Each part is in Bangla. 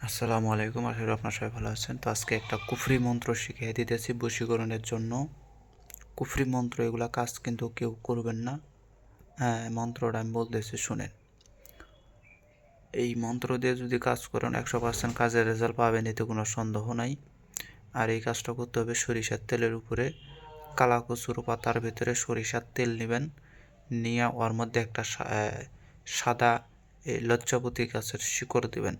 আসসালামু আলাইকুম, আশা করি আপনার সবাই ভালো আছেন। তো আজকে একটা কুফরি মন্ত্র শিখিয়ে দিতেছি বশীকরণের জন্য। কুফরি মন্ত্র এগুলা কাজ কিন্তু কেউ করবেন না। হ্যাঁ, মন্ত্রটা আমি বলতেছি শুনেন। এই মন্ত্র দিয়ে যদি কাজ করেন 100% কাজের রেজাল্ট পাবেন, এতে কোনো সন্দেহ নাই। আর এই কাজটা করতে হবে সরিষার তেলের উপরে। কালা কচুর পাতার ভিতরে সরিষার তেল নেবেন, নিয়ে ওর মধ্যে একটা সাদা এই লজ্জাপতি গাছের শিকড় দিবেন,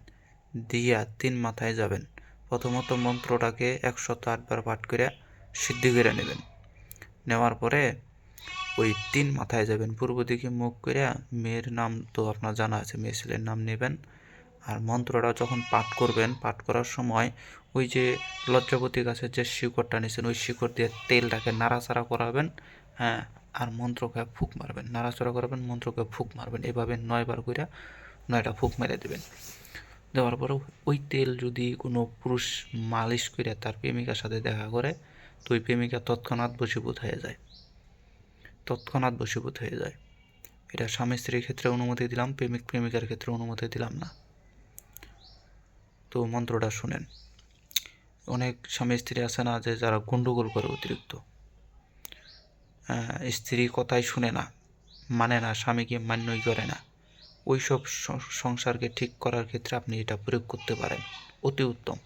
দিয়া 3 মাথায় যাবেন। প্রথমত মন্ত্রটাকে 108 বার পাঠ করে সিদ্ধি করে নেবেন। নেওয়ার পরে ওই 3 মাথায় যাবেন, পূর্ব দিকে মুখ করে। মেয়ের নাম তো আপনার জানা আছে, মেয়ে ছেলের নাম নেবেন। আর মন্ত্রটা যখন পাঠ করবেন, পাঠ করার সময় ওই যে লজ্জাপতি গাছের যে শিকড়টা নিয়েছেন, ওই শিকড় দিয়ে তেলটাকে নাড়াচাড়া করাবেন। হ্যাঁ, আর মন্ত্রকে ফুঁক মারবেন, নাড়াচাড়া করাবেন, মন্ত্রকে ফুঁক মারবেন। এভাবে 9 বার করে 9টা ফুঁক মেরে দেবেন। দেওয়ার পরে ওই তেল যদি কোনো পুরুষ মালিশ করে তার প্রেমিকার সাথে দেখা করে, তো ওই প্রেমিকা তৎক্ষণাৎ বশীভূত হয়ে যায়, তৎক্ষণাৎ বশীভূত হয়ে যায়। এটা স্বামী স্ত্রীর ক্ষেত্রে অনুমতি দিলাম, প্রেমিক প্রেমিকার ক্ষেত্রে অনুমতি দিলাম না। তো মন্ত্রটা শুনেন। অনেক স্বামী স্ত্রী আছে না, যে যারা গন্ডগোল করে অতিরিক্ত, স্ত্রী কথাই শুনে না, মানে না, স্বামীকে মান্যই করে না। ওই সব সংসারকে ঠিক করার ক্ষেত্রে আপনি এটা প্রয়োগ করতে পারেন, অতি উত্তম।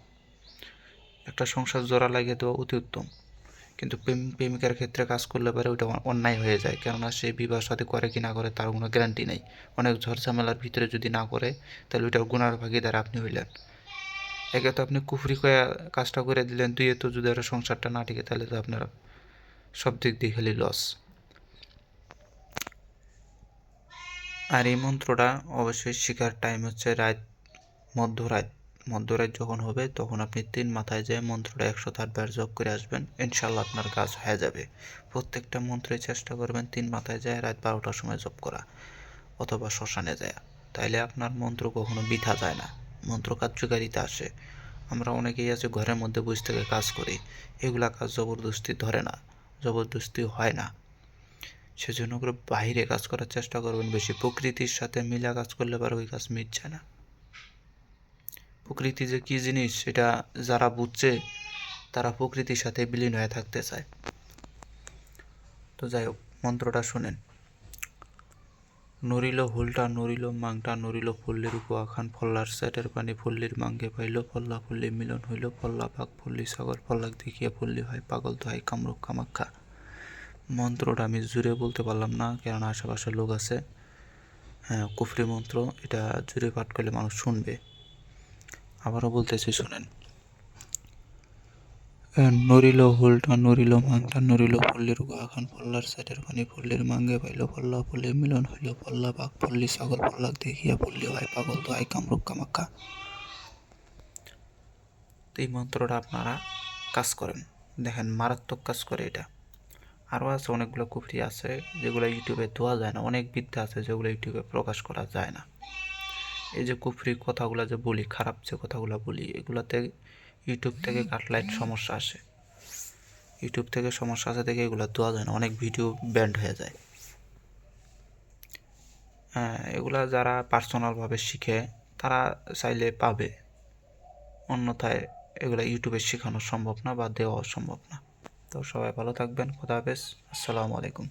একটা সংসার জোড়া লাগিয়ে দেওয়া অতি উত্তম। কিন্তু প্রেমিকার ক্ষেত্রে কাজ করলে পারে ওইটা অন্যায় হয়ে যায়, কেননা সে বিবাহ সাথে করে কি না করে তার কোনো গ্যারান্টি নেই। অনেক ঝড়ঝামেলার ভিতরে যদি না করে, তাহলে ওইটা গুনার ভাগিদার আপনি হইলেন। একে তো আপনি কুফরি করে কাজটা করে দিলেন, দুইয়ে তো যদি একটা সংসারটা না টিকে, তাহলে তো আপনার সব দিক দিয়ে খালি লস। আর এই মন্ত্রটা অবশ্যই শেখার টাইম হচ্ছে রাত, মধ্যরাত। মধ্যরাত যখন হবে তখন আপনি 3 মাথায় যেয়ে মন্ত্রটা 108 বার জপ করে আসবেন, ইনশাল্লাহ আপনার কাজ হয়ে যাবে। প্রত্যেকটা মন্ত্রে চেষ্টা করবেন 3 মাথায় যায় রাত 12টার সময় জপ করা, অথবা শ্মশানে যায়। তাইলে আপনার মন্ত্র কখনো বৃথা যায় না, মন্ত্র কার্যকারিতা আসে। আমরা অনেকেই আছে ঘরের মধ্যে বসে থেকে কাজ করি, এগুলা কাজ জবরদস্তি ধরে না, জবরদস্তি হয় না। সেজন্য করে বাইরে কাজ করার চেষ্টা করবেন বেশি। প্রকৃতির সাথে মিলা কাজ করলে পারে ওই কাজ মিটছে না। প্রকৃতি যে কী জিনিস সেটা যারা বুঝছে, তারা প্রকৃতির সাথে বিলীন হয়ে থাকতে চায়। তো যাই হোক, মন্ত্রটা শুনেন। নরিল হুলটা নরিল মাংটা নরিল পল্লীর গুয়াখান ফল্লার সেটের পানি পল্লীর মাঙ্গে পাইল ফল্লা পল্লী মিলন হইল ফল্লা বাঘ পল্লী সাগর ফল্লাক দেখিয়া পল্লী হয় পাগল তো হয় কামরূপ কামাখ্যা। মন্ত্রটা আমি জুড়ে বলতে পারলাম না, কেননা আশেপাশে লোক আছে। হ্যাঁ, কুফরি মন্ত্র, এটা জুড়ে পাঠ করলে মানুষ শুনবে। আবারও বলতেছি শুনেন। নরিল হুলটা নরিল মাংটা নরিল পল্লীর গুয়াখান ফল্লার সেটের পানি পল্লীর মাঙ্গে পাইল ফল্লা পল্লী মিলন হইল ফল্লা বাঘ পল্লী সাগর ফল্লাক দেখিয়া পল্লী হয় পাগল তো হয় কামরূপ কামাখ্যা। তো এই মন্ত্রটা আপনারা কাজ করেন, দেখেন মারাত্মক কাজ করে এটা। আরও আছে অনেকগুলো কুফরি আছে যেগুলো ইউটিউবে দেওয়া যায় না, অনেক বিদ্যা আছে যেগুলো ইউটিউবে প্রকাশ করা যায় না। এই যে কুফরি কথাগুলো যে বলি, খারাপ যে কথাগুলো বলি, এগুলাতে ইউটিউব থেকে কাটলাইট সমস্যা আসে। ইউটিউব থেকে সমস্যা আসে থেকে এগুলো দেওয়া যায় না, অনেক ভিডিও ব্যান্ড হয়ে যায়। হ্যাঁ, এগুলা যারা পার্সোনালভাবে শিখে তারা চাইলে পাবে, অন্যথায় এগুলো ইউটিউবে শেখানো সম্ভব না বা দেওয়া সম্ভব না। তো সবাই ভালো থাকবেন, খোদা হাফেজ, আসসালামু আলাইকুম।